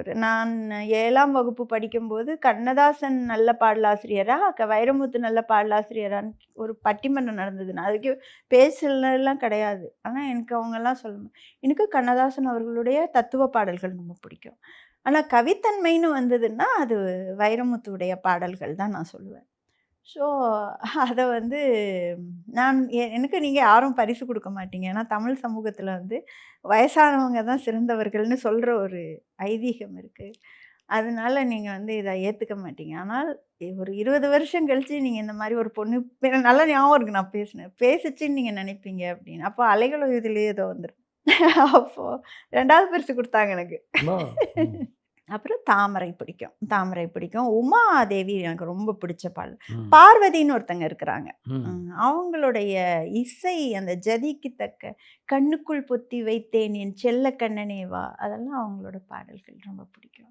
படிச்சவர். நான் 7ஆம் வகுப்பு படிக்கும்போது கண்ணதாசன் நல்ல பாடலாசிரியரா, வைரமுத்து நல்ல பாடலாசிரியரான்னு ஒரு பட்டிமன்றம் நடந்தது. நான் அதுக்கு பேசலலாம் கிடையாது. ஆனா எனக்கு அவங்கலாம் எனக்கு கண்ணதாசன் அவர்களுடைய தத்துவ பாடல்கள் ரொம்ப பிடிக்கும். ஆனா கவித்தன்மைன்னு வந்ததுன்னா, அது வைரமுத்துவுடைய பாடல்கள் தான் நான் சொல்லுவேன். ஸோ அத வந்து நான் எனக்கு நீங்க யாரும் பரிசு குடுக்க மாட்டீங்க. ஏன்னா தமிழ் சமூகத்தில வந்து வயசானவங்க தான் சிறந்தவர்கள்னு சொல்ற ஒரு ஐதீகம் இருக்கு. அதனால நீங்க வந்து இத ஏத்துக்க மாட்டீங்க. ஆனால் ஒரு 20 வருஷம் கழிச்சு நீங்க இந்த மாரி ஒரு பொண்ணு எனக்கு நல்லா ஞாபகம் இருக்கு நான் பேசினேன். பேசுச்சுன்னு நீங்க நினைப்பீங்க அப்படின்னு. அப்போ அலைகளும் இதுலயே ஏதோ வந்துரும். அப்போ 2வது பரிசு குடுத்தாங்க எனக்கு. அம்மா. ம். அப்புறம் தாமரை பிடிக்கும். தாமரை பிடிக்கும். உமாதேவி எனக்கு ரொம்ப பிடிச்ச பாடல். ம். பார்வதின்னு ஒருத்தங்க இருக்கிறாங்க. ம். அவங்களுடைய இசை அந்த ஜதிக்கு தக்க "கண்ணுக்குள் பொத்தி வைத்தேன் என் செல்ல கண்ணனே வா" அதெல்லாம் அவங்களோட பாடல்கள் ரொம்ப பிடிக்கும்.